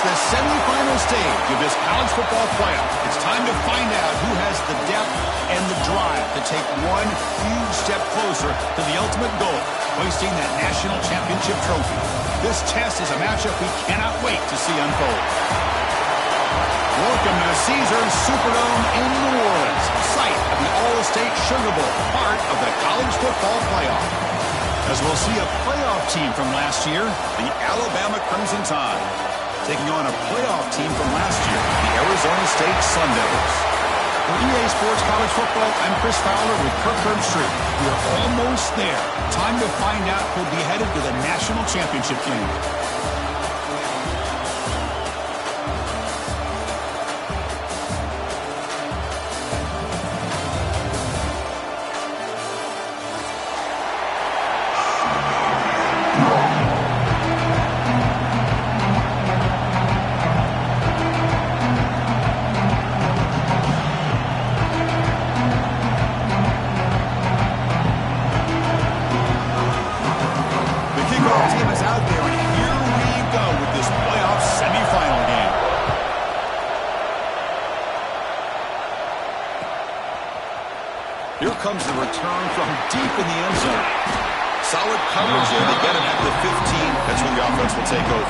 the semifinal stage of this college football playoff. It's time to find out who has the depth and the drive to take one huge step closer to the ultimate goal, hoisting that national championship trophy. This test is a matchup we cannot wait to see unfold. Welcome to the Caesars Superdome in New Orleans, site of the All-State Sugar Bowl, part of the college football playoff. As we'll see a playoff team from last year, the Alabama Crimson Tide, taking on a playoff team from last year, the Arizona State Sun Devils. For EA Sports College Football, I'm Chris Fowler with Kirk Herbstreit. We're almost there. Time to find out who'll be headed to the national championship game. Here comes the return from deep in the end zone. Solid coverage there. They get him at the 15. That's when the offense will take over.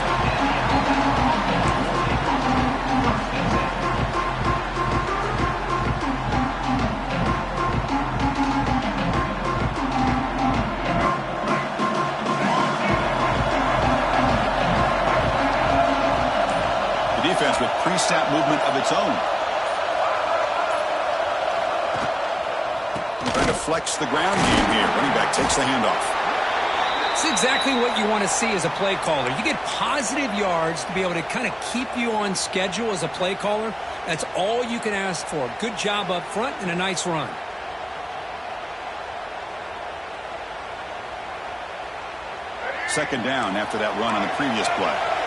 The defense with pre-snap movement of its own. Trying to flex the ground game here. Running back takes the handoff. It's exactly what you want to see as a play caller. You get positive yards to be able to kind of keep you on schedule as a play caller. That's all you can ask for. Good job up front and a nice run. Second down after that run on the previous play.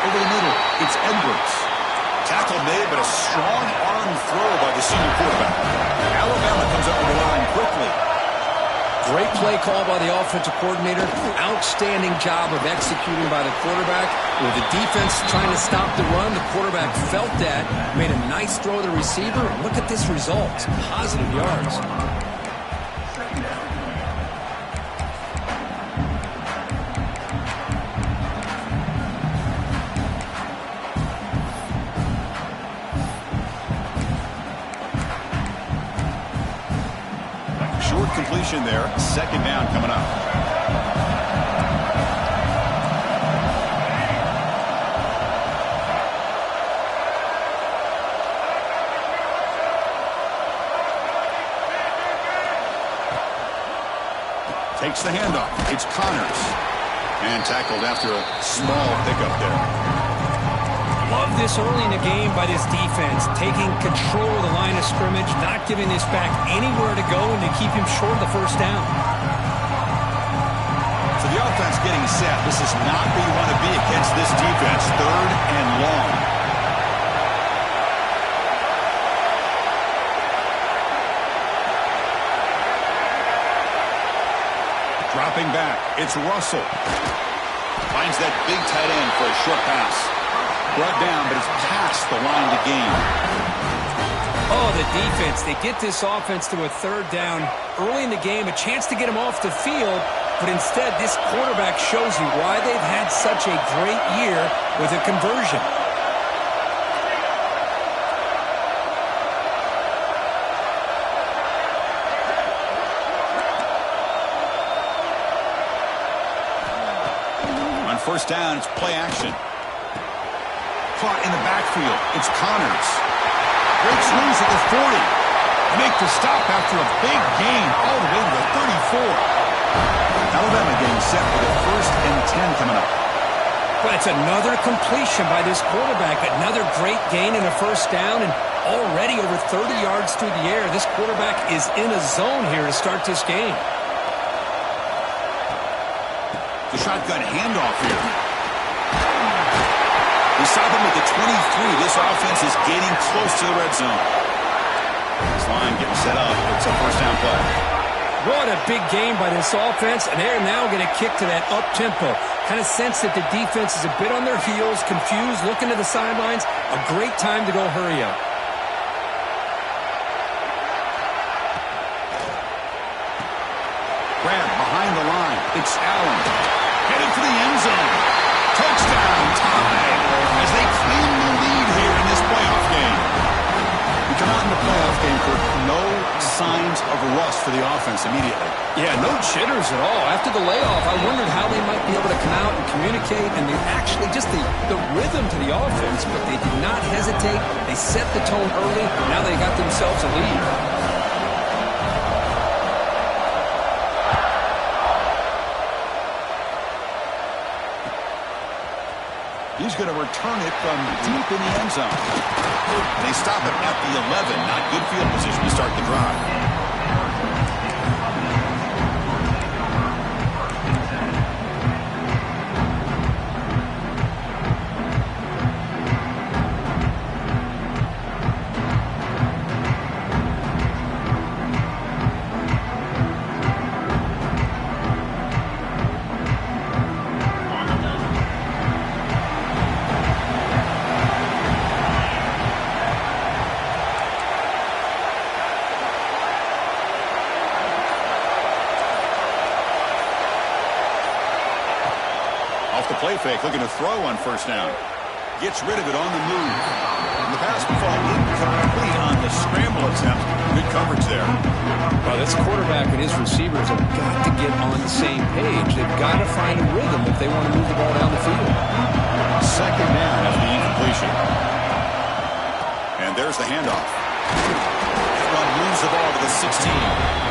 Over the middle, it's Edwards. Tackle made, but a strong arm throw by the senior quarterback. Alabama comes up with the line quickly. Great play call by the offensive coordinator. Outstanding job of executing by the quarterback. With the defense trying to stop the run, the quarterback felt that, made a nice throw to the receiver. And look at this result. Positive yards. Completion there. Second down coming up. Takes the handoff. It's Connors. And tackled after a small pickup there. Love this early in the game by this defense, taking control of the line of scrimmage, not giving this back anywhere to go, and to keep him short of the first down. So the offense getting set. This is not where you want to be against this defense. Third and long. Dropping back. It's Russell. Finds that big tight end for a short pass. Brought down, but it's past the line to gain. Oh, the defense. They get this offense to a third down early in the game, a chance to get him off the field, but instead this quarterback shows you why they've had such a great year with a conversion. On first down, it's play action. Caught in the backfield. It's Connors. Breaks loose at the 40. Make the stop after a big gain all the way to the 34. Alabama getting set for the 1st and 10 coming up. But it's another completion by this quarterback. Another great gain in a first down, and already over 30 yards through the air. This quarterback is in a zone here to start this game. The shotgun handoff here. They stop him at the 23. This offense is getting close to the red zone. This line getting set up. It's a first down play. What a big game by this offense, and they're now going to kick to that up-tempo. Kind of sense that the defense is a bit on their heels, confused, looking to the sidelines. A great time to go hurry up. Grab behind the line. It's Allen. Headed for the end zone. Touchdown time as they claim the lead here in this playoff game. We come out in the playoff game for no signs of rust for the offense immediately. Yeah, no jitters at all. After the layoff, I wondered how they might be able to come out and communicate, and actually just the rhythm to the offense, but they did not hesitate. They set the tone early. Now they got themselves a lead. He's going to return it from deep in the end zone. They stop it at the 11. Not good field position to start the drive. Off the play fake, looking to throw on first down. Gets rid of it on the move. And the pass will fall incomplete on the scramble attempt. Good coverage there. Well, this quarterback and his receivers have got to get on the same page. They've got to find a rhythm if they want to move the ball down the field. Second down after the incompletion. And there's the handoff. That run moves the ball to the 16.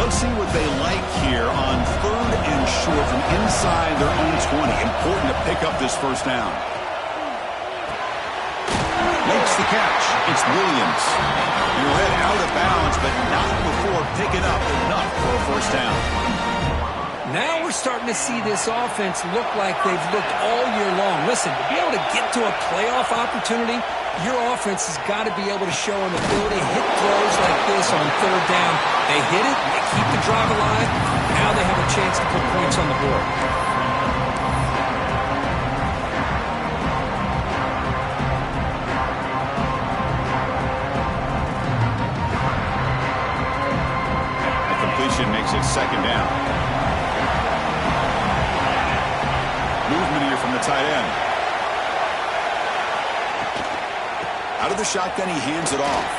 Let's see what they like here on third and short from inside their own 20. Important to pick up this first down. Makes the catch. It's Williams. He'll head out of bounds, but not before picking up enough for a first down. Now we're starting to see this offense look like they've looked all year long. Listen, to be able to get to a playoff opportunity, your offense has got to be able to show an ability to hit throws like this on third down. They hit it, they keep the drive alive. Now they have a chance to put points on the board. The completion makes it second down. Movement here from the tight end. Out of the shotgun, he hands it off.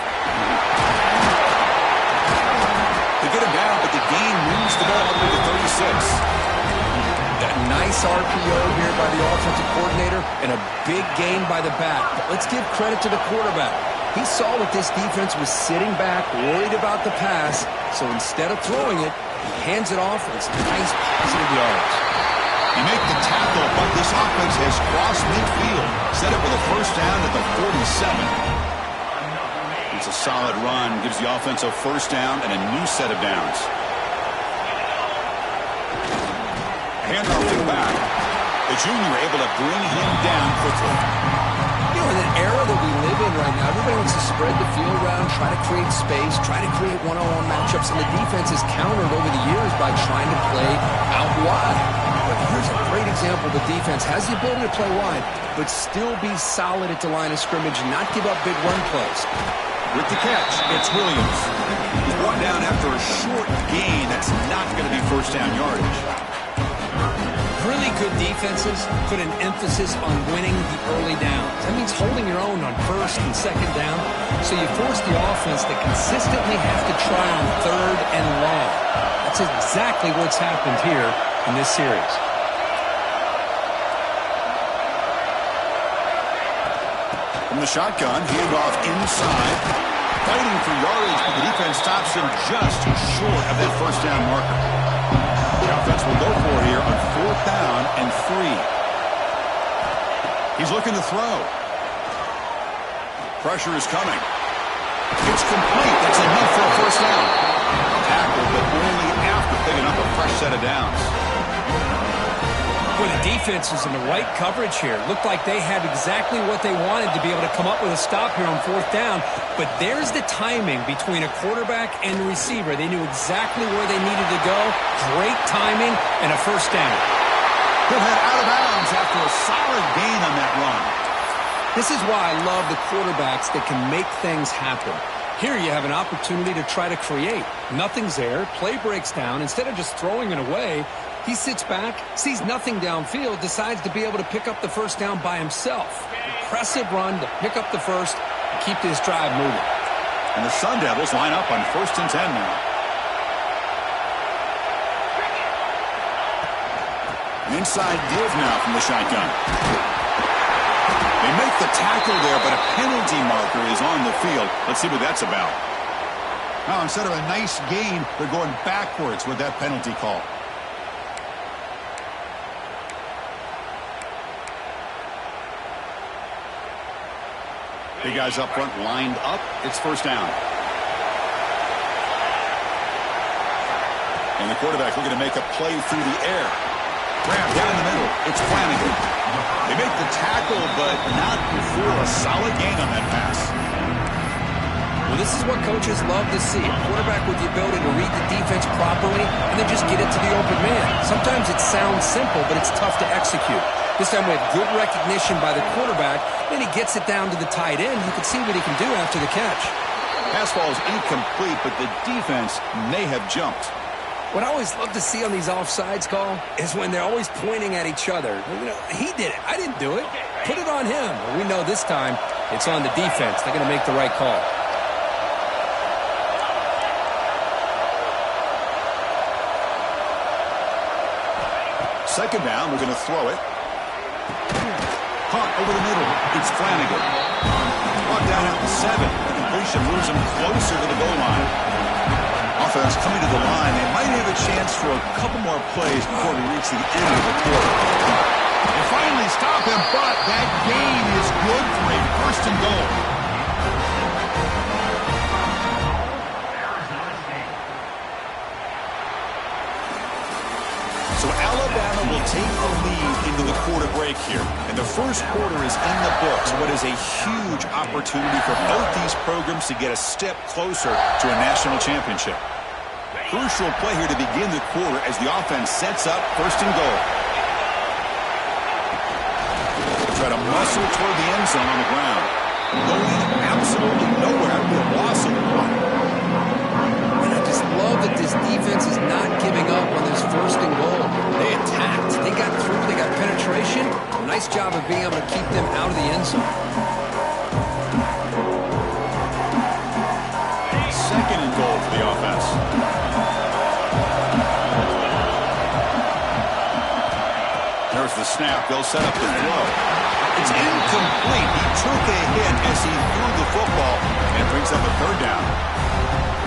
They get him down, but the gain moves the ball up to the 36. A nice RPO here by the offensive coordinator and a big gain by the back. But let's give credit to the quarterback. He saw what this defense was sitting back, worried about the pass, so instead of throwing it, he hands it off, and it's nice positive yards. You make the tackle, but this offense has crossed midfield. Set up with a first down at the 47. It's a solid run. Gives the offense a first down and a new set of downs. Handoff to the back. The junior able to bring him down quickly. You know, in an era that we live in right now, everybody wants to spread the field around, try to create space, try to create one-on-one matchups, and the defense has countered over the years by trying to play out wide. But here's a great example. The defense has the ability to play wide, but still be solid at the line of scrimmage and not give up big run plays. With the catch, it's Williams. He's brought down after a short gain. That's not going to be first down yardage. Really good defenses put an emphasis on winning the early downs. That means holding your own on first and second down, so you force the offense to consistently have to try on third and long. That's exactly what's happened here in this series. From the shotgun, handoff inside. Fighting for yardage, but the defense stops him just short of that first down marker. The offense will go for it here on fourth down and 3. He's looking to throw. Pressure is coming. It's complete. That's enough for a first down. Tackle, but only after picking up a fresh set of defense was in the right coverage here. Looked like they had exactly what they wanted to be able to come up with a stop here on 4th down. But there's the timing between a quarterback and the receiver. They knew exactly where they needed to go. Great timing and a first down. He'll head out of bounds after a solid gain on that run. This is why I love the quarterbacks that can make things happen. Here you have an opportunity to try to create. Nothing's there. Play breaks down. Instead of just throwing it away, he sits back, sees nothing downfield, decides to be able to pick up the first down by himself. Impressive run to pick up the first and keep this drive moving. And the Sun Devils line up on 1st and 10 now. An inside give now from the shotgun. They make the tackle there, but a penalty marker is on the field. Let's see what that's about. Now, instead of a nice gain, they're going backwards with that penalty call. Big guys up front lined up. It's first down. And the quarterback looking to make a play through the air. Grab down the middle. It's Flanagan. They make the tackle, but not before a solid gain on that pass. Well, this is what coaches love to see. A quarterback with the ability to read the defense properly and then just get it to the open man. Sometimes it sounds simple, but it's tough to execute. This time we have good recognition by the quarterback. Then he gets it down to the tight end. You can see what he can do after the catch. Pass ball is incomplete, but the defense may have jumped. What I always love to see on these offsides call is when they're always pointing at each other. You know, he did it. I didn't do it. Put it on him. Well, we know this time it's on the defense. They're going to make the right call. Second down, we're going to throw it. Caught over the middle. It's Flanagan. Brought down at the 7. The completion moves him closer to the goal line. Offense coming to the line. They might have a chance for a couple more plays before we reach the end of the quarter. They finally stop him, but that gain is good for a first and goal. So Alabama will take the lead into the quarter break here. And the first quarter is in the books. What is a huge opportunity for both these programs to get a step closer to a national championship. Crucial play here to begin the quarter as the offense sets up first and goal. Try to muscle toward the end zone on the ground. Going absolutely nowhere. That would be a loss of one. And I just love that this defense is not giving up on this first and goal. They attacked. They got through. They got penetration. Nice job of being able to keep them out of the end zone. Second and goal for the offense. There's the snap. They'll set up the throw. It's incomplete. He took a hit as he threw the football and brings up a third down.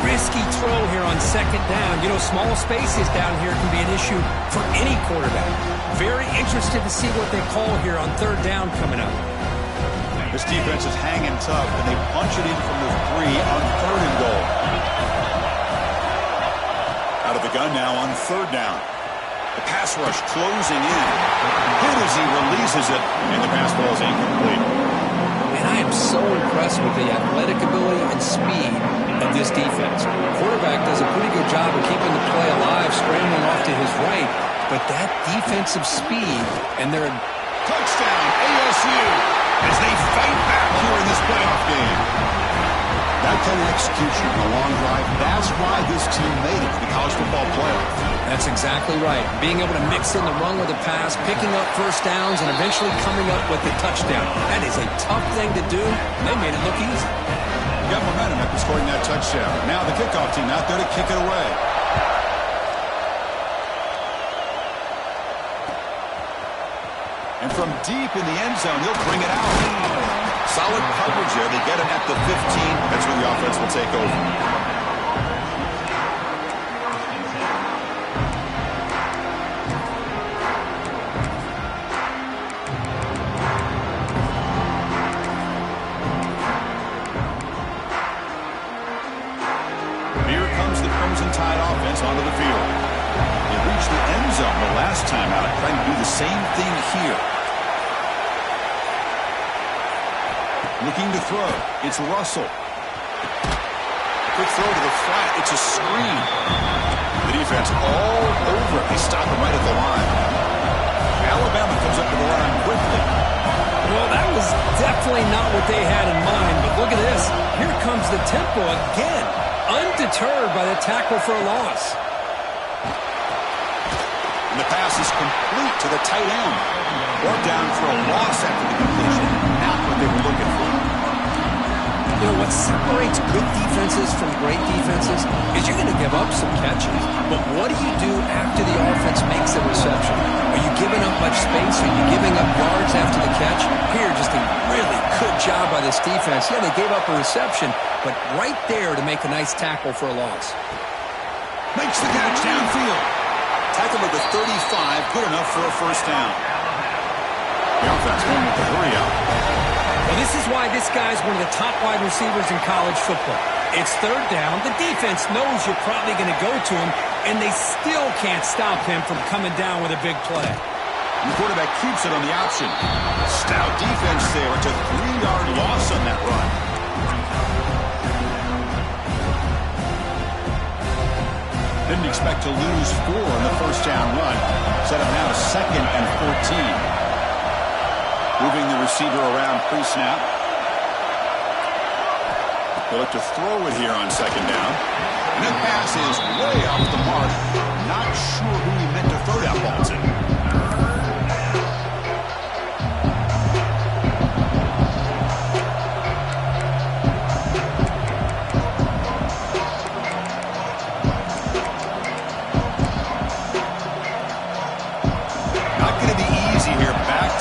Risky throw here on second down. You know, small spaces down here can be an issue for any quarterback. Very interested to see what they call here on third down coming up. This defense is hanging tough, and they punch it in from the 3 on third and goal. Out of the gun now on third down. The pass rush closing in. Good as he releases it, and the pass ball is incomplete. And I am so impressed with the athletic ability and speed of this defense. The quarterback does a pretty good job of keeping the play alive, scrambling off to his right. But that defensive speed, and their touchdown, ASU, as they fight back here in this playoff game. That kind of execution on a long drive, that's why this team made it to the college football playoff. That's exactly right. Being able to mix in the run with the pass, picking up first downs, and eventually coming up with the touchdown. That is a tough thing to do, and they made it look easy. Got momentum after scoring that touchdown. Now the kickoff team out there to kick it away. And from deep in the end zone, he'll bring it out. Solid coverage there. They get him at the 15. That's where the offense will take over. Here comes the Crimson Tide offense onto the field. They reached the end zone the last time out, trying to do the same thing here. Looking to throw. It's Russell. Quick throw to the flat. It's a screen. The defense all over it. They stop him right at the line. Alabama comes up to the line quickly. Well, that was definitely not what they had in mind, but look at this. Here comes the tempo again, undeterred by the tackle for a loss. And the pass is complete to the tight end. Brought down for a loss after the completion. Not what they were looking for. You know, what separates good defenses from great defenses is you're going to give up some catches. But what do you do after the offense makes a reception? Are you giving up much space? Are you giving up yards after the catch? Here, just a really good job by this defense. Yeah, they gave up a reception, but right there to make a nice tackle for a loss. Makes the catch downfield. Tackle at the 35, good enough for a first down. The offense going with the hurry up. Well, this is why this guy's one of the top wide receivers in college football. It's third down. The defense knows you're probably going to go to him, and they still can't stop him from coming down with a big play. The quarterback keeps it on the option. Stout defense there. It's a 3-yard loss on that run. Didn't expect to lose 4 on the first down run. Set up now 2nd and 14. Moving the receiver around pre-snap. They'll look to throw it here on 2nd down. And that pass is way off the mark. Not sure who he meant to throw that ball to.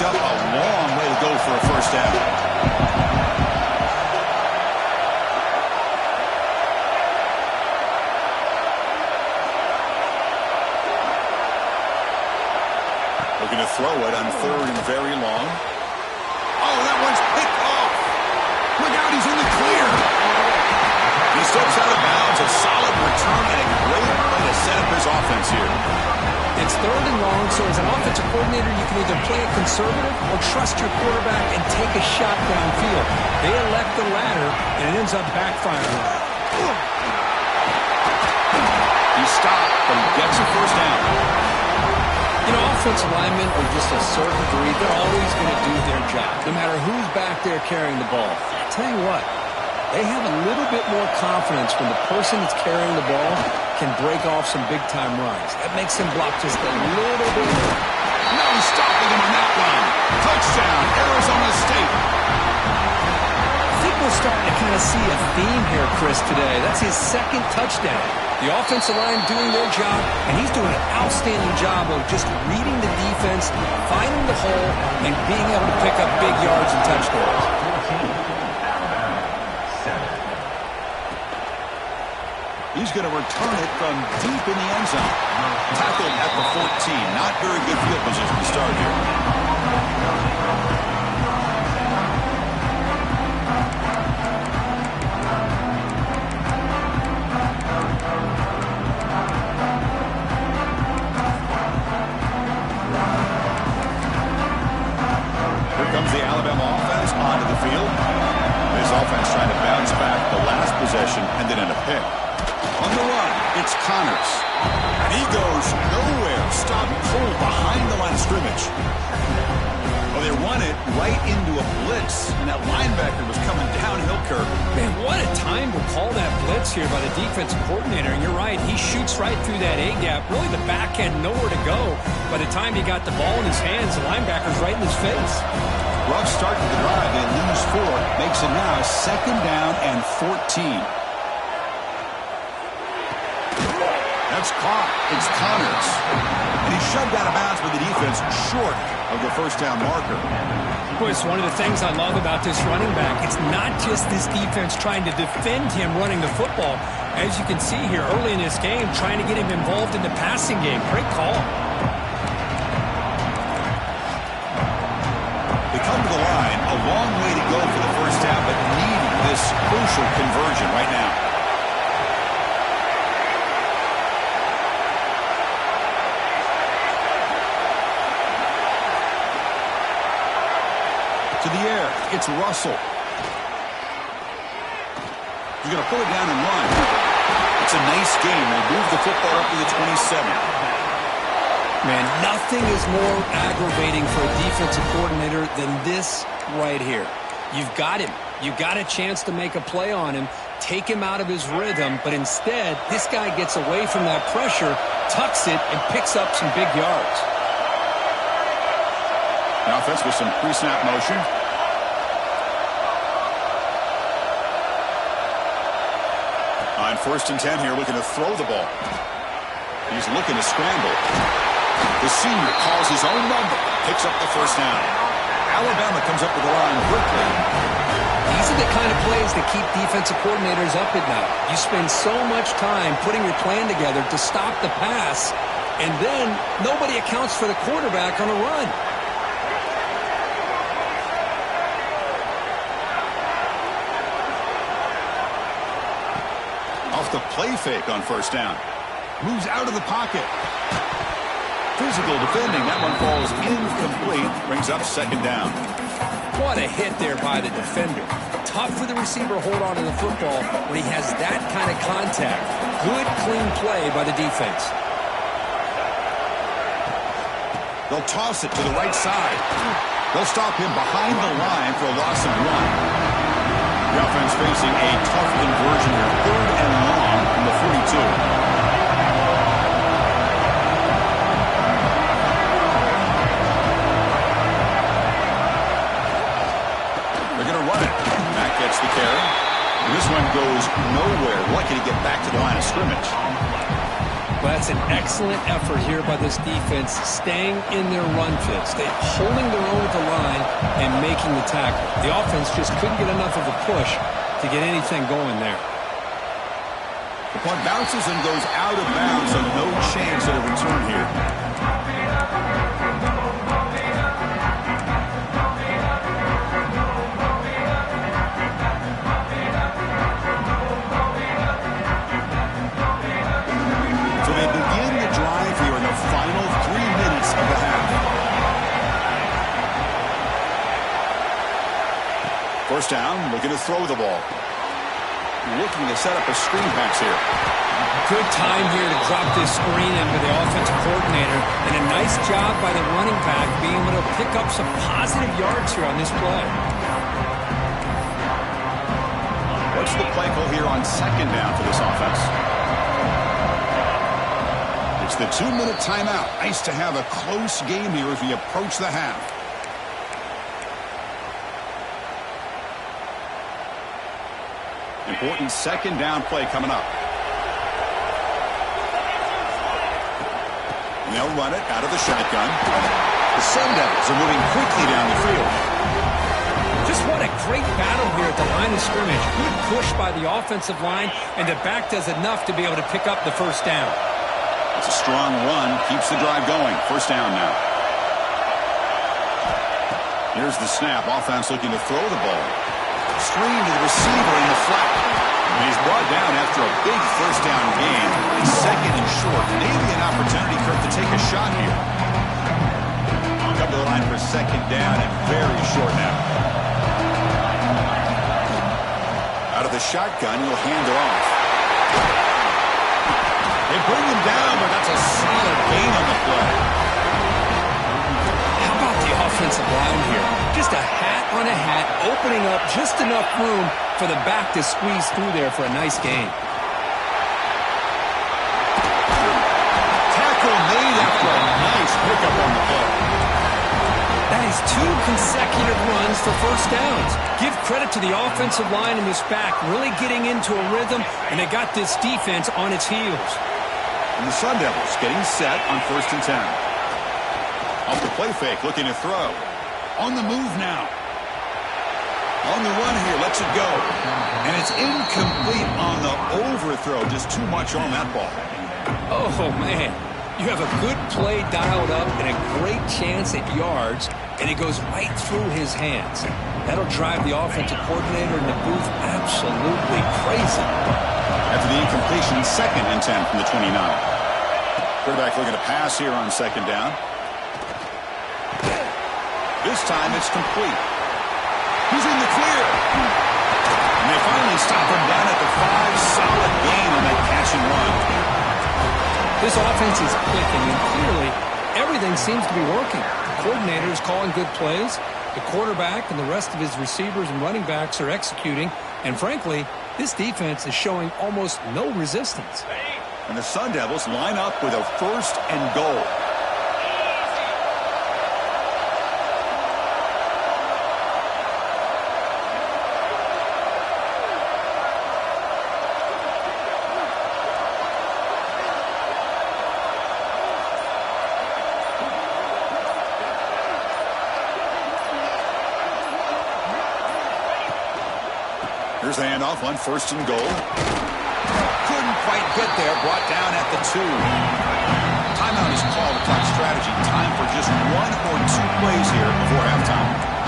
Up a long way to go for a first down. Looking to throw it on 3rd and very long. Oh, that one's picked off. Look out, he's in the clear. He steps out of bounds. A solid return and a great way to set up his offense here. It's 3rd and long, so as an offensive coordinator, you can either play it conservative or trust your quarterback and take a shot downfield. They elect the latter, and it ends up backfiring. He stopped, but he gets a first down. You know, offensive linemen are just a certain breed. They're always going to do their job, no matter who's back there carrying the ball. I tell you what, they have a little bit more confidence when the person that's carrying the ball can break off some big-time runs. That makes him block just a little bit. No stopping him on that one. Touchdown, Arizona State. I think we're starting to kind of see a theme here, Chris, today. That's his 2nd touchdown. The offensive line doing their job, and he's doing an outstanding job of just reading the defense, finding the hole, and being able to pick up big yards and touchdowns. He's going to return it from deep in the end zone. Tackled at the 14. Not very good field position to start here. Here comes the Alabama offense onto the field. This offense trying to bounce back the last possession, ended in a pick. On the run, it's Connors. And he goes nowhere. Stopped cold behind the line of scrimmage. Well, they run it right into a blitz, and that linebacker was coming downhill, Kirk. Man, what a time to call that blitz here by the defensive coordinator. And you're right, he shoots right through that A-gap. Really, the back had nowhere to go. By the time he got the ball in his hands, the linebacker's right in his face. Rough start to the drive. They lose 4. Makes it now 2nd down and 14. That's caught. It's Connors. And he's shoved out of bounds by the defense short of the first down marker. Boy, it's one of the things I love about this running back. It's not just this defense trying to defend him running the football. As you can see here early in this game, trying to get him involved in the passing game. Great call. They come to the line. A long way to go for the first down, but needing this crucial conversion right now. it's Russell. He's going to pull it down and run. It's a nice game. They move the football up to the 27. Man, nothing is more aggravating for a defensive coordinator than this right here. You've got him. You got a chance to make a play on him, take him out of his rhythm, but instead, this guy gets away from that pressure, tucks it, and picks up some big yards. The offense with some pre-snap motion. On 1st and 10 here, looking to throw the ball. He's looking to scramble. The senior calls his own number, picks up the first down. Alabama comes up with the line quickly. These are the kind of plays that keep defensive coordinators up at night. You spend so much time putting your plan together to stop the pass, and then nobody accounts for the quarterback on a run. Off the play fake on 1st down. Moves out of the pocket. Physical defending. That one falls incomplete. Brings up 2nd down. What a hit there by the defender. Tough for the receiver to hold on to the football when he has that kind of contact. Good, clean play by the defense. They'll toss it to the right side. They'll stop him behind the line for a loss of 1. The offense facing a tough conversion here. 3rd and long from the 42. They're going to run it. Mack gets the carry. And this one goes nowhere. Lucky to get back to the line of scrimmage. Well, that's an excellent effort here by this defense, staying in their run fits. They're holding their own at the line and making the tackle. The offense just couldn't get enough of a push to get anything going there. The punt bounces and goes out of bounds, so no chance at a return here. So they begin the drive here in the final 3 minutes of the half. 1st down, looking to throw the ball. Looking to set up a screen pass here. Good time here to drop this screen in for the offensive coordinator, and a nice job by the running back being able to pick up some positive yards here on this play. What's the play call here on 2nd down for this offense? It's the 2-minute timeout. Nice to have a close game here as we approach the half. Important 2nd down play coming up. And they'll run it out of the shotgun. The Sun Devils are moving quickly down the field. Just what a great battle here at the line of scrimmage. Good push by the offensive line, and the back does enough to be able to pick up the 1st down. It's a strong run. Keeps the drive going. 1st down now. Here's the snap. Offense looking to throw the ball. Screen to the receiver in the flat. And he's brought down after a big 1st down gain. It's 2nd and short. Maybe an opportunity, Kirk, to take a shot here. Come to the line for 2nd down and very short now. Out of the shotgun, he'll hand it off. They bring him down, but that's a solid gain on the play. How about the offensive line here? Just a hat on a hat, opening up just enough room for the back to squeeze through there for a nice gain. Tackle made after a nice pickup on the play. That is 2 consecutive runs for 1st downs. Give credit to the offensive line in this back, really getting into a rhythm, and they got this defense on its heels. And the Sun Devils getting set on 1st and 10. Off the play fake, looking to throw. On the move now. On the run here, lets it go. And it's incomplete on the overthrow. Just too much on that ball. Oh, man. You have a good play dialed up and a great chance at yards, and it goes right through his hands. That'll drive the offensive coordinator in the booth absolutely crazy. After the incompletion, 2nd and 10 from the 29. Quarterback looking to pass here on 2nd down. This time it's complete. He's in the clear. And they finally stop him down at the 5. Solid gain on that catch and run. This offense is clicking, and clearly everything seems to be working. The coordinator is calling good plays. The quarterback and the rest of his receivers and running backs are executing. And frankly, this defense is showing almost no resistance. And the Sun Devils line up with a 1st and goal. Here's the handoff on 1st and goal. Couldn't quite get there. Brought down at the 2. Timeout is called to talk strategy. Time for just 1 or 2 plays here before halftime.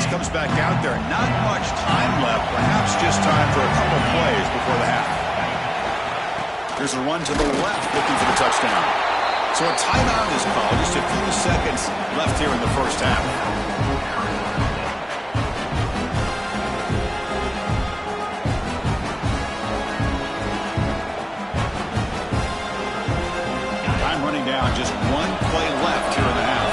Comes back out there. Not much time left. Perhaps just time for a couple plays before the half. There's a run to the left looking for the touchdown. So a timeout is called. Just a few seconds left here in the first half. Time running down. Just 1 play left here in the half.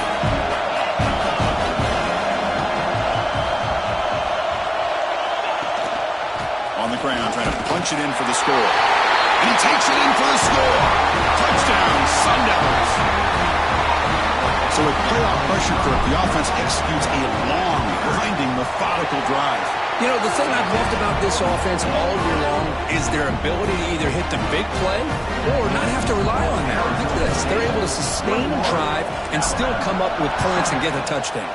On the ground, trying to punch it in for the score. And he takes it in for the score. Touchdown, Sun Devils. So with playoff pressure, Kirk, the offense executes a long, grinding, methodical drive. You know, the thing I've loved about this offense all year long is their ability to either hit the big play or not have to rely on that. Look at this. They're able to sustain a drive and still come up with points and get a touchdown.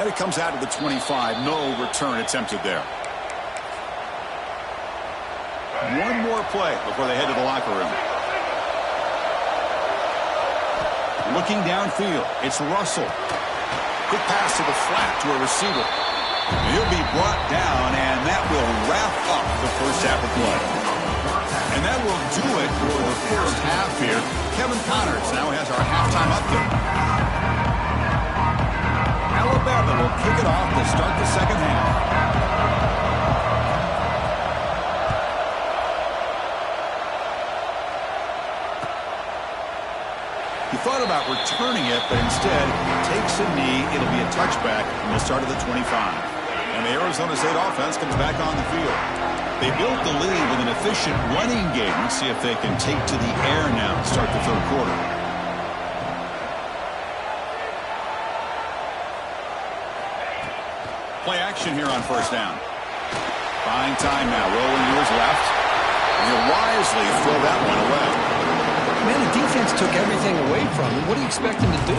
And it comes out of the 25. No return attempted there. 1 more play before they head to the locker room. Looking downfield, it's Russell. Quick pass to the flat to a receiver. He'll be brought down, and that will wrap up the first half of play. And that will do it for the first half here. Kevin Connors now has our halftime update. Alabama will kick it off to start the second half. He thought about returning it, but instead takes a knee. It'll be a touchback from the start of the 25. And the Arizona State offense comes back on the field. They built the lead with an efficient running game. Let's see if they can take to the air now to start the third quarter. Play action here on 1st down. Buying time now. Rolling to his left. And he'll wisely throw that one away. Man, the defense took everything away from him. What do you expect him to do?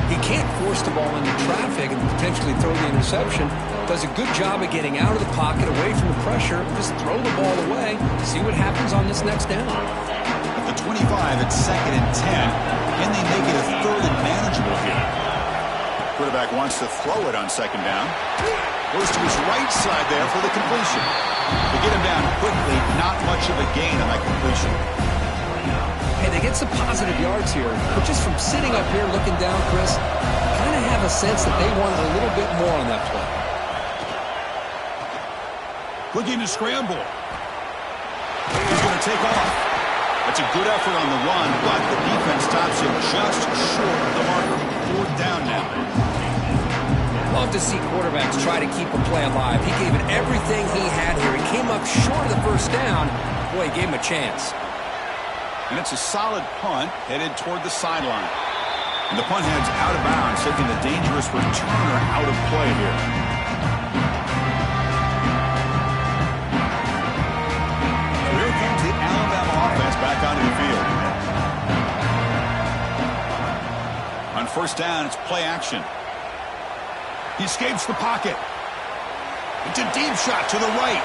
He can't force the ball into traffic and potentially throw the interception. Does a good job of getting out of the pocket, away from the pressure. Just throw the ball away. See what happens on this next down. At the 25, it's 2nd and 10. Can they make it a 3rd and manageable here? Quarterback wants to throw it on 2nd down. Goes to his right side there for the completion. They get him down quickly. Not much of a gain on that completion. Hey, they get some positive yards here, but just from sitting up here looking down, Chris, kind of have a sense that they wanted a little bit more on that play. Looking to scramble. He's going to take off. That's a good effort on the run, but the defense stops him just short of the marker. 4th down now. Love to see quarterbacks try to keep a play alive. He gave it everything he had here. He came up short of the 1st down. Boy, he gave him a chance. And it's a solid punt headed toward the sideline. And the punt heads out of bounds, taking the dangerous returner out of play here. So here comes the Alabama offense back onto the field. On 1st down, it's play action. He escapes the pocket. It's a deep shot to the right.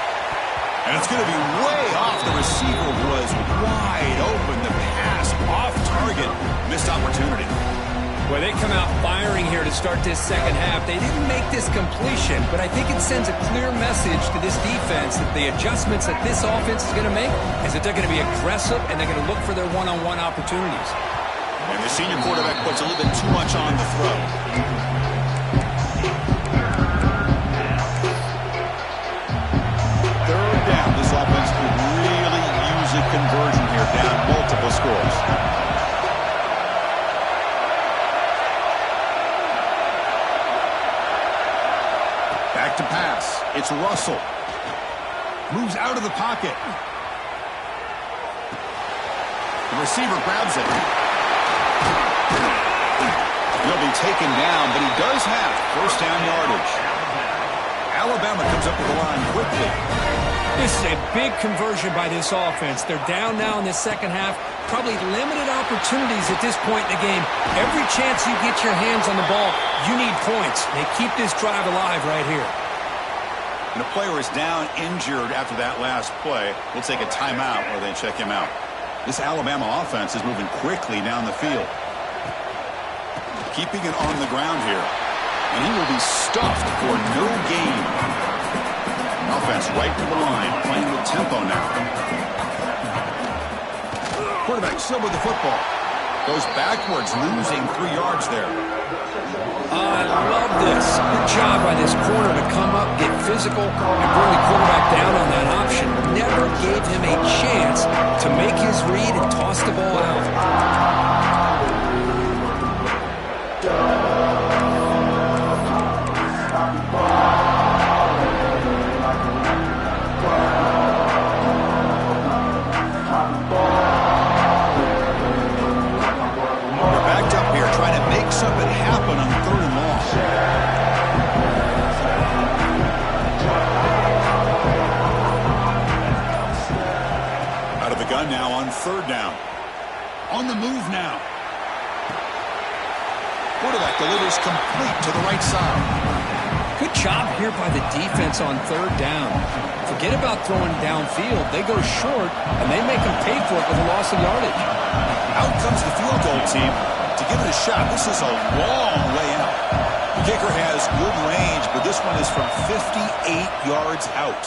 And it's going to be way off. The receiver was wide open. The pass off target. Missed opportunity. Well, they come out firing here to start this second half. They didn't make this completion, but I think it sends a clear message to this defense that the adjustments that this offense is going to make is that they're going to be aggressive and they're going to look for their one-on-one opportunities. And the senior quarterback puts a little bit too much on the throw. Third down. This offense could really use a conversion here, down multiple scores. Back to pass. It's Russell. Moves out of the pocket. The receiver grabs it. He'll be taken down, but he does have first down yardage. Alabama comes up to the line quickly. This is a big conversion by this offense. They're down now in the second half. Probably limited opportunities at this point in the game. Every chance you get your hands on the ball, you need points. They keep this drive alive right here. And the player is down injured after that last play. We'll take a timeout or they check him out. This Alabama offense is moving quickly down the field. Keeping it on the ground here. And he will be stuffed for no gain. Offense right to the line, playing with tempo now. Quarterback still with the football. Goes backwards, losing 3 yards there. I love this. Good job by this corner to come up, get physical, and bring the quarterback down on that option. Never gave him a chance to make his read and toss the ball out. Something happen on 3rd and long. Out of the gun now on 3rd down. On the move now. Quarterback delivers complete to the right side. Good job here by the defense on 3rd down. Forget about throwing downfield. They go short, and they make them pay for it with a loss of yardage. Out comes the field goal team to give it a shot. This is a long way out. The kicker has good range, but this one is from 58 yards out.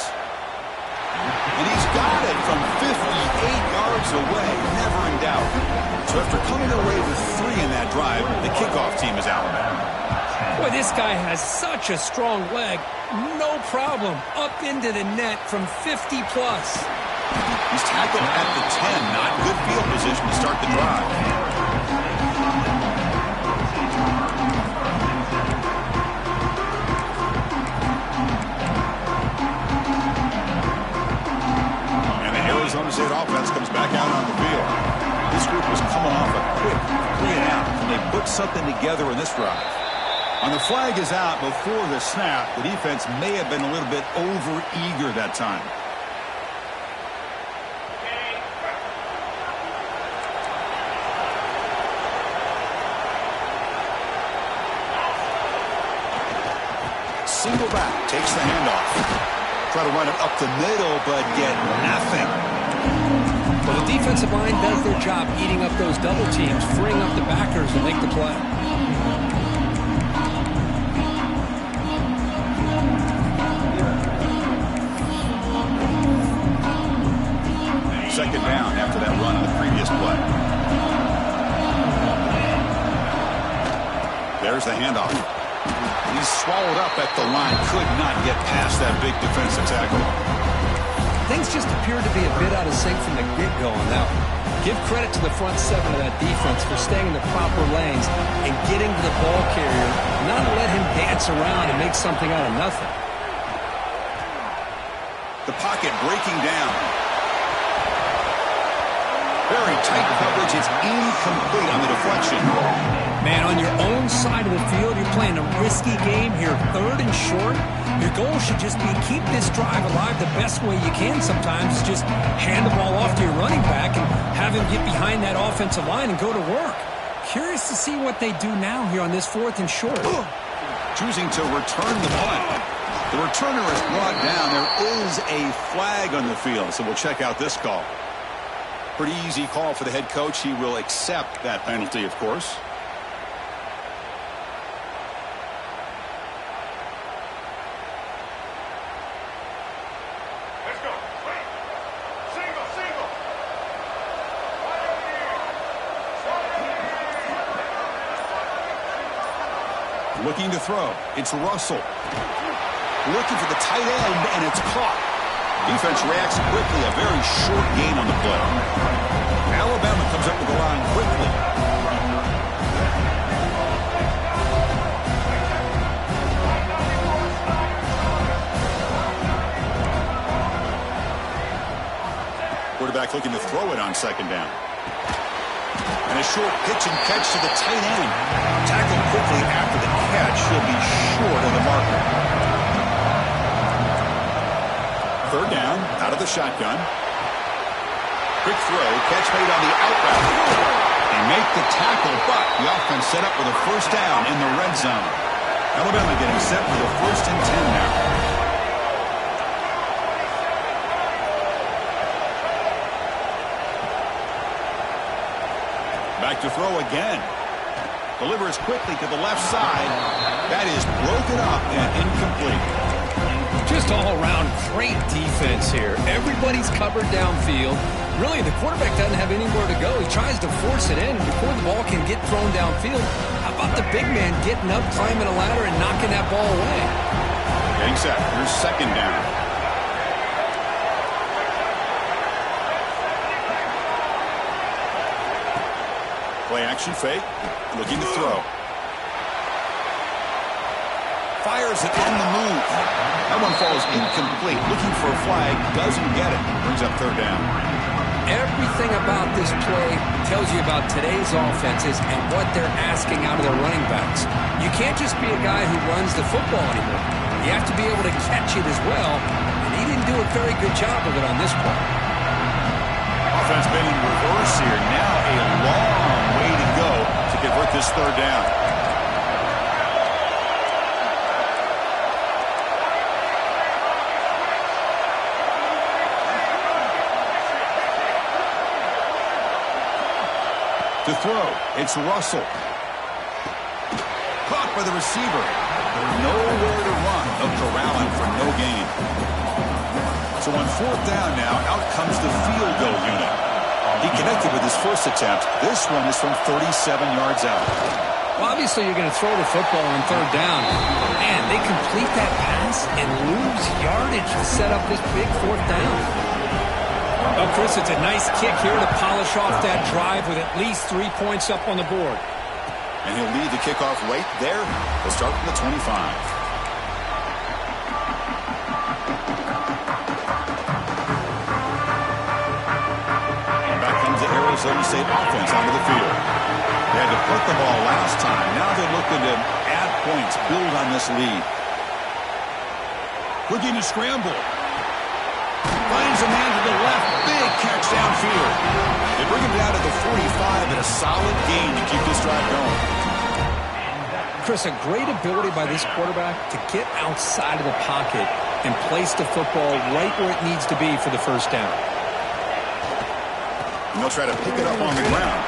And he's got it from 58 yards away, never in doubt. So after coming away with 3 in that drive, the kickoff team is Alabama. Boy, this guy has such a strong leg. No problem. Up into the net from 50 plus. He's tackled at the 10. Not good field position to start the drive. Arizona State offense comes back out on the field. This group was coming off a quick 3 and out, and they put something together in this drive. And the flag is out before the snap. The defense may have been a little bit over-eager that time. Single back, takes the handoff. Try to run it up the middle, but get nothing. Well, the defensive line does their job eating up those double teams, freeing up the backers to make the play. Second down after that run on the previous play. There's the handoff. He's swallowed up at the line. Could not get past that big defensive tackle. Things just appeared to be a bit out of sync from the get-go on that one. Give credit to the front 7 of that defense for staying in the proper lanes and getting to the ball carrier, not to let him dance around and make something out of nothing. The pocket breaking down. Very tight coverage. It's incomplete on the deflection. Man, on your own side of the field, you're playing a risky game here, 3rd and short. Your goal should just be keep this drive alive the best way you can sometimes. Just hand the ball off to your running back and have him get behind that offensive line and go to work. Curious to see what they do now here on this 4th and short. choosing to return the punt. The returner is brought down. There is a flag on the field, so we'll check out this call. Pretty easy call for the head coach. He will accept that penalty, of course. Let's go. Single, single. Looking to throw. It's Russell. Looking for the tight end, and it's caught. Defense reacts quickly. A very short gain on the play. Alabama comes up with the line quickly. Quarterback looking to throw it on second down. And a short pitch and catch to the tight end. Tackled quickly after the catch. He'll be short of the marker. Third down, out of the shotgun. Quick throw, catch made on the out route. They make the tackle, but the offense set up with a first down in the red zone. Alabama getting set for the 1st and 10 now. Back to throw again. Delivers quickly to the left side. That is broken up and incomplete. Just all around great defense here. Everybody's covered downfield. Really, the quarterback doesn't have anywhere to go. He tries to force it in before the ball can get thrown downfield. How about the big man getting up, climbing a ladder, and knocking that ball away? Getting set. Here's second down. Play action fake. Looking to throw. Fires it on the move. That one falls incomplete. Looking for a flag. Doesn't get it. Brings up third down. Everything about this play tells you about today's offenses and what they're asking out of their running backs. You can't just be a guy who runs the football anymore. You have to be able to catch it as well, and he didn't do a very good job of it on this play. Offense been in reverse here. Now a long way to go to convert this third down. To throw, it's Russell. Caught by the receiver. Nowhere to run. A corralling for no gain. So on fourth down now, out comes the field goal unit. He connected with his first attempt. This one is from 37 yards out. Well, obviously you're going to throw the football on third down. Man, they complete that pass and lose yardage to set up this big fourth down. Well, Chris, it's a nice kick here to polish off that drive with at least 3 points up on the board. And he'll lead the kickoff right there. They'll start from the 25. And back comes the Arizona State offense onto the field. They had to put the ball last time. Now they're looking to add points, build on this lead. Looking to scramble. Finds a man to the left. Big catch downfield. They bring him down to the 45 and a solid gain to keep this drive going. Chris, a great ability by this quarterback to get outside of the pocket and place the football right where it needs to be for the first down. And they'll try to pick it up on the ground.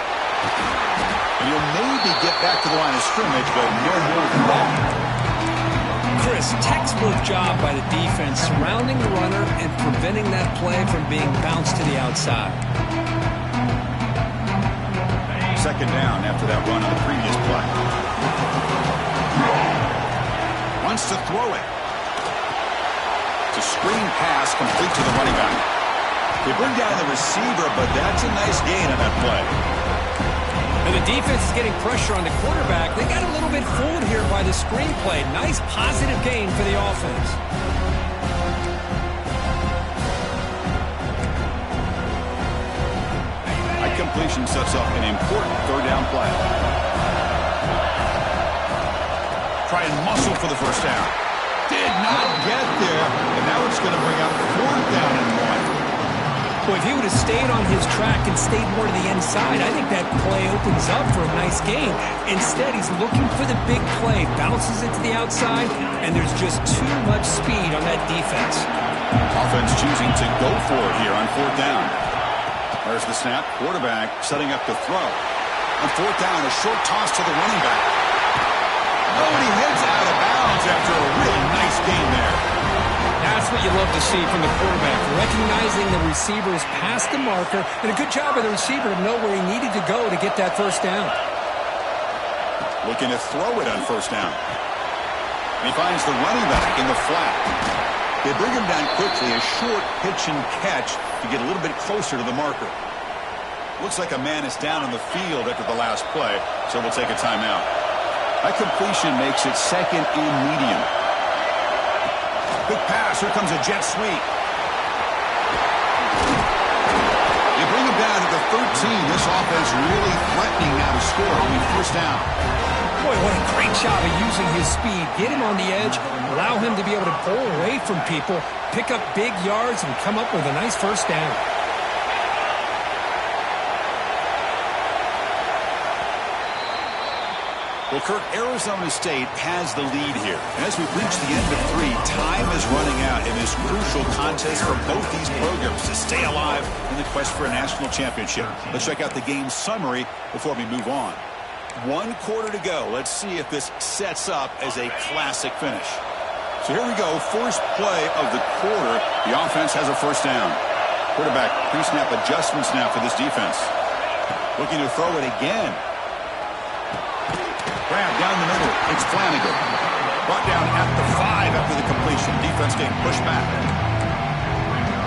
And he'll maybe get back to the line of scrimmage, but no more than that. Chris, textbook job by the defense surrounding the runner and preventing that play from being bounced to the outside. Second down after that run on the previous play. Wants to throw it. It's a screen pass complete to the running back. They bring down the receiver, but that's a nice gain on that play. And the defense is getting pressure on the quarterback. They got a little bit fooled here by the screen play. Nice positive gain for the offense. High completion sets up an important third down play. Try and muscle for the first down. Did not get there. And now it's going to bring up fourth down and 1. Well, if he would have stayed on his track and stayed more to the inside, I think that play opens up for a nice game. Instead, he's looking for the big play, bounces it to the outside, and there's just too much speed on that defense. Offense choosing to go for it here on fourth down. There's the snap. Quarterback setting up to throw. On fourth down, a short toss to the running back. Oh, and he heads out of bounds after a really nice game there. That's what you love to see from the quarterback, recognizing the receiver's past the marker, and a good job of the receiver to know where he needed to go to get that first down. Looking to throw it on first down. He finds the running back in the flat. They bring him down quickly, a short pitch and catch to get a little bit closer to the marker. Looks like a man is down on the field after the last play, so we'll take a timeout. That completion makes it second and medium. Quick pass. Here comes a jet sweep. You bring him down to the 13. This offense really threatening now to score on first down. Boy, what a great job of using his speed. Get him on the edge, allow him to be able to pull away from people, pick up big yards, and come up with a nice first down. Well, Kirk, Arizona State has the lead here. And as we reach the end of 3, time is running out in this crucial contest for both these programs to stay alive in the quest for a national championship. Let's check out the game summary before we move on. 1 quarter to go. Let's see if this sets up as a classic finish. So here we go. First play of the quarter. The offense has a first down. Quarterback pre-snap adjustments now for this defense. Looking to throw it again. Grab down the middle. It's Flanagan. Brought down at the 5 after the completion. Defense getting pushed back.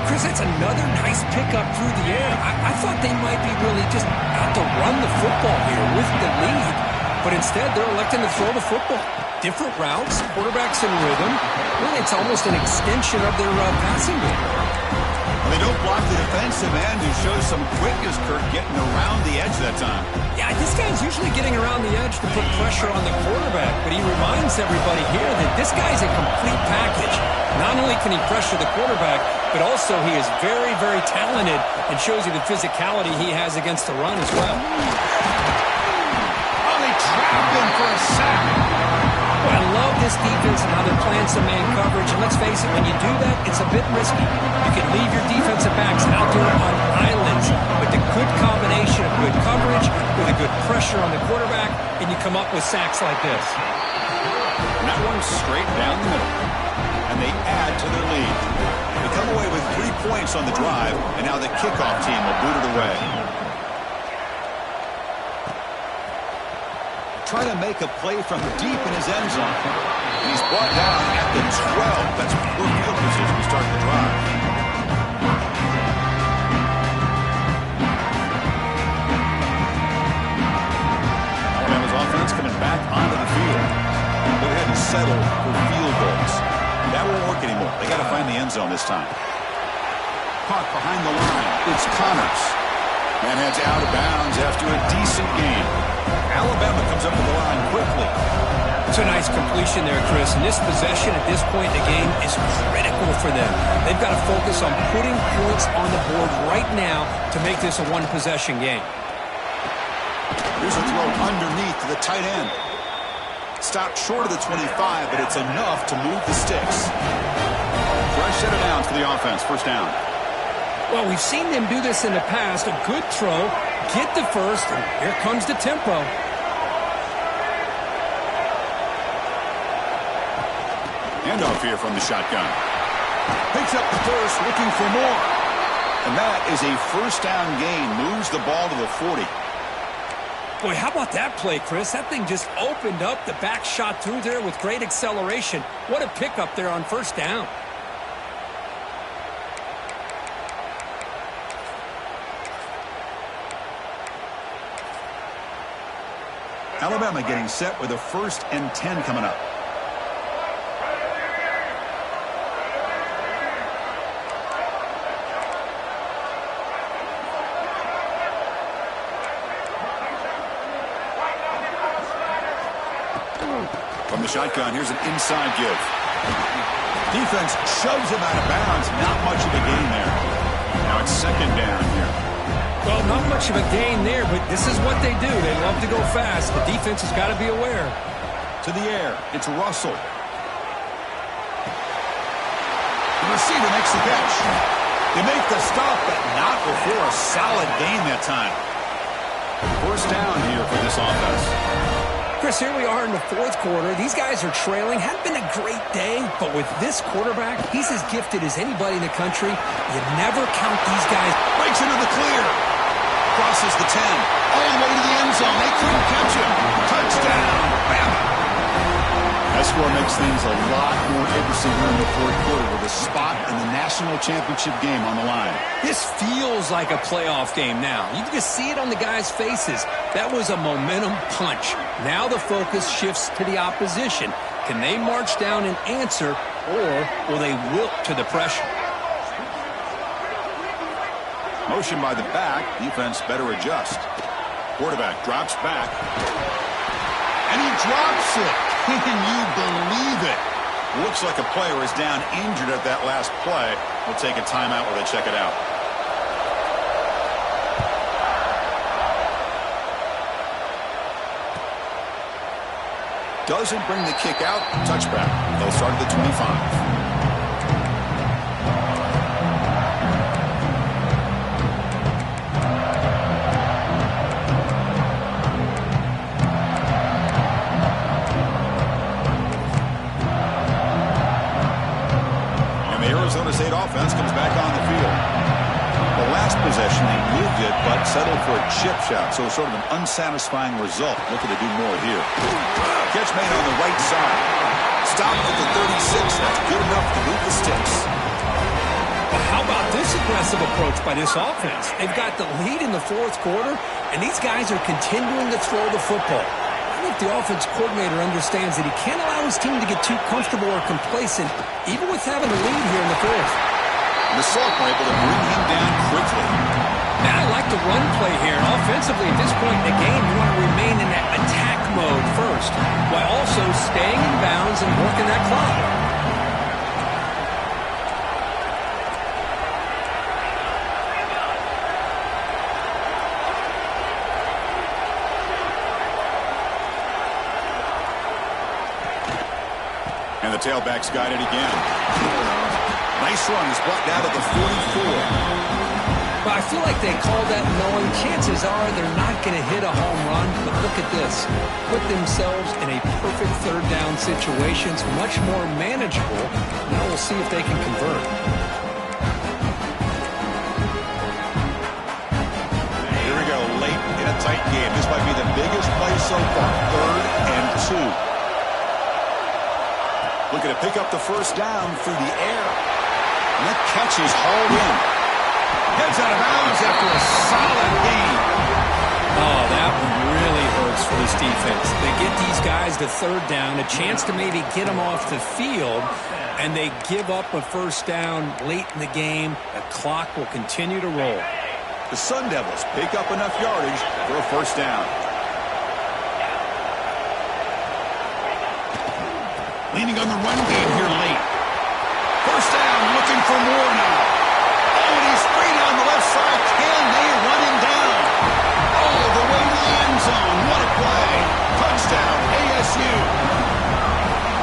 Chris, that's another nice pickup through the air. I thought they might be really just out to run the football here with the lead. But instead, they're electing to throw the football. Different routes, quarterbacks in rhythm. Really, it's almost an extension of their passing game. Well, they don't block the defensive end, who shows some quickness, Kirk, getting around the edge that time. Yeah, this guy's usually getting around the edge to put pressure on the quarterback, but he reminds everybody here that this guy's a complete package. Not only can he pressure the quarterback, but also he is very, very talented and shows you the physicality he has against the run as well. Oh, they trapped him for a sack. Well, I love this defense and how they're playing some man coverage. And let's face it, when you do that, it's a bit risky. You can leave your defensive backs out there on islands, but the good combination of good coverage with a good pressure on the quarterback, and you come up with sacks like this. And that one's straight down the middle. And they add to their lead. They come away with 3 points on the drive, and now the kickoff team will boot it away. Trying to make a play from deep in his end zone. And he's brought down at the 12. That's poor field position to start the drive. Alabama's offense coming back onto the field. Go ahead and settle for field goals. That won't work anymore. They got to find the end zone this time. Caught behind the line. It's Connors. And heads out of bounds after a decent game. Alabama comes up to the line quickly. It's a nice completion there, Chris. And this possession at this point in the game is critical for them. They've got to focus on putting points on the board right now to make this a one-possession game. Here's a throw underneath to the tight end. Stopped short of the 25, but it's enough to move the sticks. Fresh set of downs for the offense. First down. Well, we've seen them do this in the past. A good throw, get the first, and here comes the tempo. Handoff here from the shotgun. Picks up the first, looking for more. And that is a first down gain. Moves the ball to the 40. Boy, how about that play, Chris? That thing just opened up. The back shot through there with great acceleration. What a pickup there on first down. Alabama getting set with a 1st and 10 coming up. From the shotgun, here's an inside give. Defense shoves him out of bounds. Not much of a gain there. Now it's second down here. Well, not much of a gain there, but this is what they do. They love to go fast. The defense has got to be aware. To the air. It's Russell. The receiver makes the catch. They make the stop, but not before a solid gain that time. First down here for this offense. Chris, here we are in the fourth quarter. These guys are trailing. Hadn't been a great day, but with this quarterback, he's as gifted as anybody in the country. You never count these guys. Breaks into the clear. Crosses the 10. All the way to the end zone. They couldn't catch him. Touchdown. Bama. That score makes things a lot more interesting here in the fourth quarter with a spot in the national championship game on the line. This feels like a playoff game now. You can just see it on the guys' faces. That was a momentum punch. Now the focus shifts to the opposition. Can they march down and answer, or will they wilt to the pressure? Motion by the back. Defense better adjust. Quarterback drops back. And he drops it. Can you believe it? Looks like a player is down injured at that last play. We'll take a timeout while they check it out. Doesn't bring the kick out. Touchback. They'll start at the 25. Arizona State offense comes back on the field. The last possession, they moved it, but settled for a chip shot, so sort of an unsatisfying result. Looking to do more here. Catch made on the right side. Stopped at the 36. That's good enough to move the sticks. Well, how about this aggressive approach by this offense? They've got the lead in the fourth quarter, and these guys are continuing to throw the football. I think the offense coordinator understands that he can't allow his team to get too comfortable or complacent, even with having a lead here in the fourth. The Salk were able to bring him down quickly. And I like the run play here. And offensively, at this point in the game, you want to remain in that attack mode first, while also staying in bounds and working that clock. And the tailback's got it again. Nice run. He's brought down to the 44. But I feel like they call that knowing chances are they're not going to hit a home run. But look at this. Put themselves in a perfect third down situation. It's much more manageable. Now we'll see if they can convert. Here we go. Late in a tight game. This might be the biggest play so far. 3rd and 2. Looking to pick up the first down through the air. And that catch is hauled in. Heads out of bounds after a solid gain. Oh, that one really hurts for this defense. They get these guys to third down, a chance to maybe get them off the field, and they give up a first down late in the game. The clock will continue to roll. The Sun Devils pick up enough yardage for a first down. Leaning on the run game here late. First down, looking for more now. Oh, and he's free down the left side. Can they run him down? All the way to the end zone. What a play. Touchdown, ASU.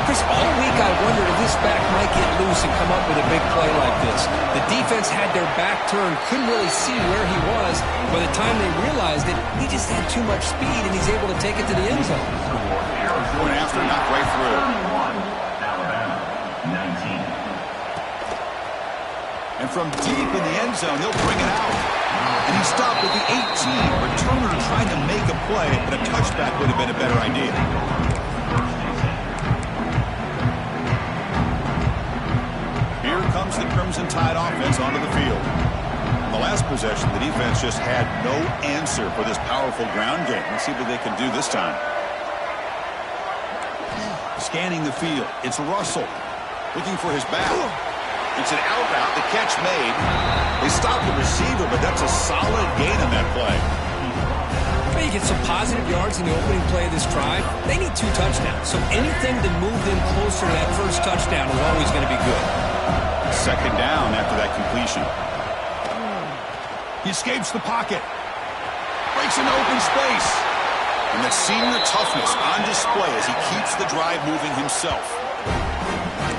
Chris, all week I wondered if this back might get loose and come up with a big play like this. The defense had their back turned, couldn't really see where he was. By the time they realized it, he just had too much speed, and he's able to take it to the end zone. Going after, knocked right through. And from deep in the end zone, he'll bring it out. And he stopped at the 18. Returner trying to make a play, but a touchback would have been a better idea. Here comes the Crimson Tide offense onto the field. On the last possession, the defense just had no answer for this powerful ground game. Let's see what they can do this time. Scanning the field. It's Russell looking for his back. It's an out route. The catch made. They stopped the receiver, but that's a solid gain on that play. Well, you get some positive yards in the opening play of this drive. They need 2 touchdowns, so anything to move them closer to that first touchdown is always going to be good. Second down after that completion. He escapes the pocket. Breaks into open space. And that senior toughness on display as he keeps the drive moving himself.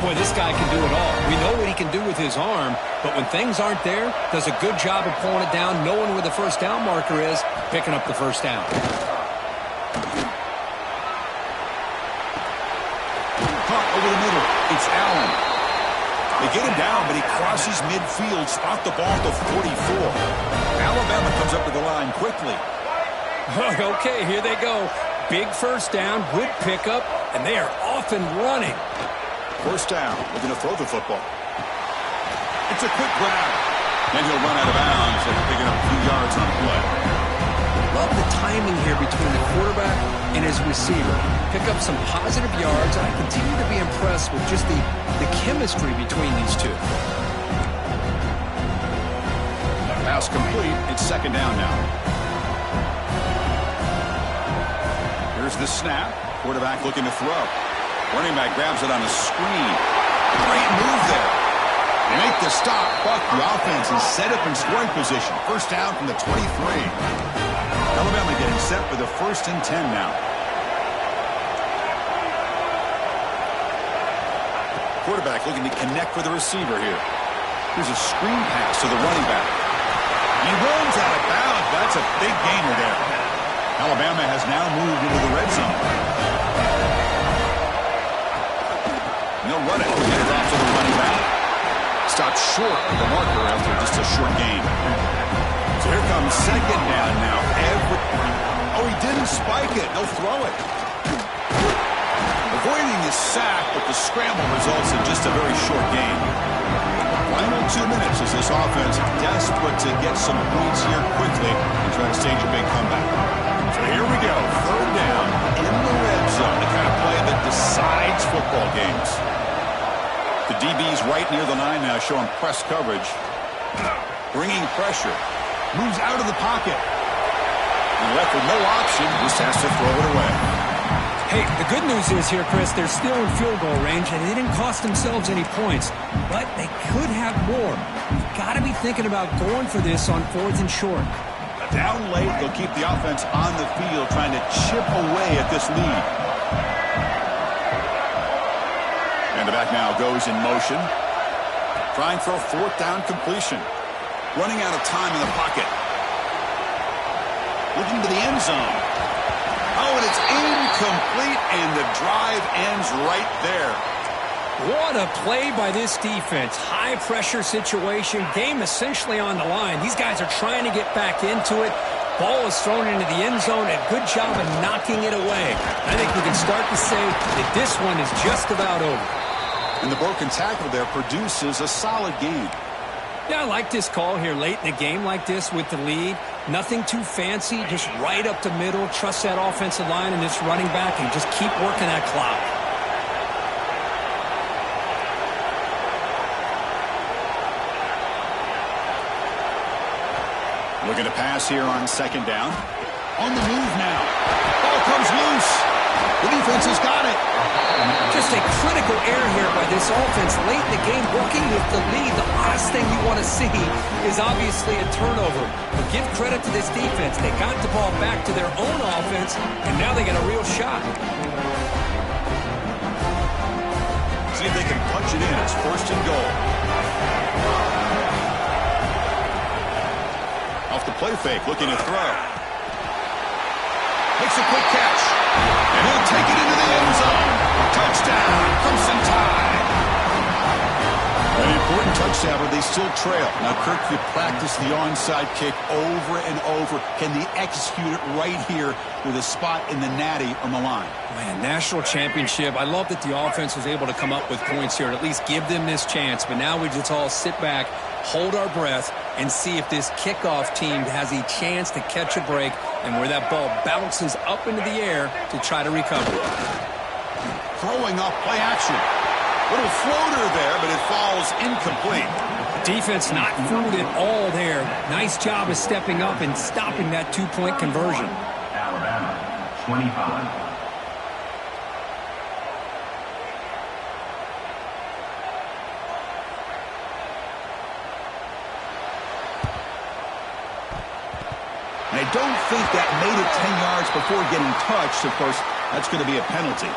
Boy, this guy can do it all. We know what he can do with his arm, but when things aren't there, does a good job of pulling it down, knowing where the first down marker is, picking up the first down. Caught over the middle. It's Allen. They get him down, but he crosses midfield, spot the ball to 44. Alabama comes up to the line quickly. Okay, here they go. Big first down, good pickup, and they are off and running. First down, looking to throw the football. It's a quick grab. Then he'll run out of bounds after picking up a few yards on the play. Love the timing here between the quarterback and his receiver. Pick up some positive yards, and I continue to be impressed with just the chemistry between these two. Pass complete. It's second down now. Here's the snap. Quarterback looking to throw. Running back grabs it on a screen. Great move there. They make the stop, but the offense is set up in scoring position. First down from the 23. Alabama getting set for the 1st and 10 now. Quarterback looking to connect with the receiver here. Here's a screen pass to the running back. He runs out of bounds. That's a big gainer there. Alabama has now moved into the red zone. They'll run it. Get it off to the running back. Stopped short of the marker after just a short gain. So here comes second down now. Oh, he didn't spike it. They'll throw it. Avoiding the sack, but the scramble results in just a very short gain. Final 2 minutes as this offense desperate to get some points here quickly and try to stage a big comeback. So here we go. Third down in the red zone. The kind of play that decides football games. The DB's right near the line now, showing press coverage. Bringing pressure. Moves out of the pocket. And left with no option, just has to throw it away. Hey, the good news is here, Chris, they're still in field goal range, and they didn't cost themselves any points. But they could have more. You've got to be thinking about going for this on 4th and short. Down late, they'll keep the offense on the field, trying to chip away at this lead. And the back now goes in motion. Trying for a 4th down completion. Running out of time in the pocket. Looking to the end zone. Oh, and it's incomplete, and the drive ends right there. What a play by this defense. High-pressure situation. Game essentially on the line. These guys are trying to get back into it. Ball is thrown into the end zone. A good job of knocking it away. I think we can start to say that this one is just about over. And the broken tackle there produces a solid gain. Yeah, I like this call here late in the game like this with the lead. Nothing too fancy, just right up the middle. Trust that offensive line and this running back and just keep working that clock. Looking to pass here on second down. On the move now. Ball comes loose. The defense has got it. Just a critical error here by this offense late in the game, walking with the lead. The last thing you want to see is obviously a turnover. But give credit to this defense. They got the ball back to their own offense, and now they got a real shot. See if they can punch it in. It's 1st and goal. Off the play fake, looking to throw. Makes a quick catch. And he'll take it into the end zone. Touchdown, Crimson Tide. An important touchdown, but they still trail. Now, Kirk, you practice the onside kick over and over. Can they execute it right here with a spot in the natty on the line? Man, national championship. I love that the offense was able to come up with points here and at least give them this chance. But now we just all sit back, hold our breath, and see if this kickoff team has a chance to catch a break and where that ball bounces up into the air to try to recover. Throwing off play action. Little floater there, but it falls incomplete. Defense not fooled at all there. Nice job of stepping up and stopping that two-point conversion. Alabama, 25. don't think that made it 10 yards before getting touched. Of course, that's going to be a penalty.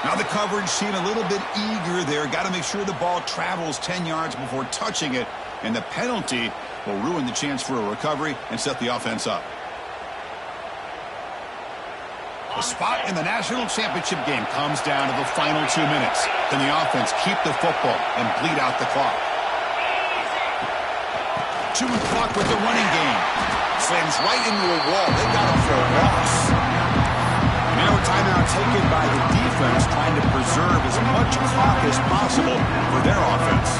Now the coverage seemed a little bit eager there. Got to make sure the ball travels 10 yards before touching it. And the penalty will ruin the chance for a recovery and set the offense up. The spot in the national championship game comes down to the final 2 minutes. Can the offense keep the football and bleed out the clock? Chewing clock with the running game. Slams right into a wall. They got him for a loss. Now a timeout taken by the defense, trying to preserve as much clock as possible for their offense.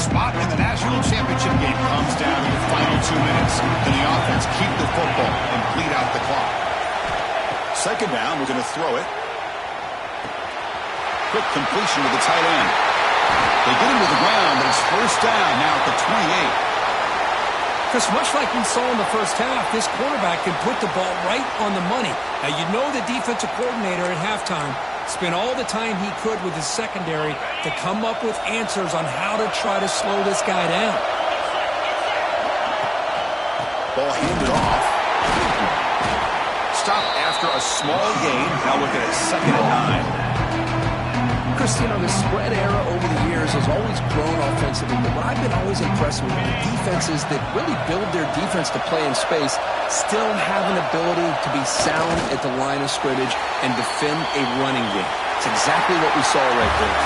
Spot in the national championship game comes down to the final 2 minutes. Can the offense keep the football and bleed out the clock? Second down, we're going to throw it. Quick completion with the tight end. They get him to the ground, but it's first down now at the 28. Chris, much like we saw in the first half, this quarterback can put the ball right on the money. Now, you know the defensive coordinator at halftime spent all the time he could with his secondary to come up with answers on how to try to slow this guy down. Ball handed off. Stop after a small gain. Now look at it, 2nd and 9. Chris, you know, the spread era over the years has always grown offensively, but what I've been always impressed with the defenses that really build their defense to play in space still have an ability to be sound at the line of scrimmage and defend a running game. It's exactly what we saw right there.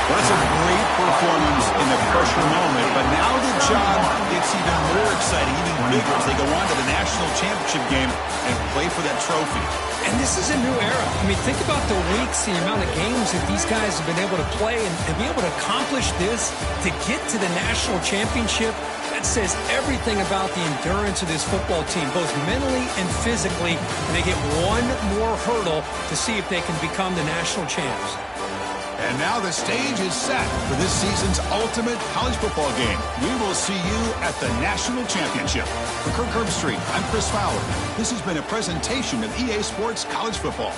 Well, that's a great performance in the pressure moment, but now the job gets even more exciting, even bigger as they go on to the national championship game and play for that trophy. And this is a new era. I mean, think about the weeks, the amount of games that these guys have been able to play and be able to accomplish this, to get to the national championship. That says everything about the endurance of this football team, both mentally and physically. And they get one more hurdle to see if they can become the national champs. And now the stage is set for this season's ultimate college football game. We will see you at the national championship. For Kirk Herbstreit, I'm Chris Fowler. This has been a presentation of EA Sports College Football.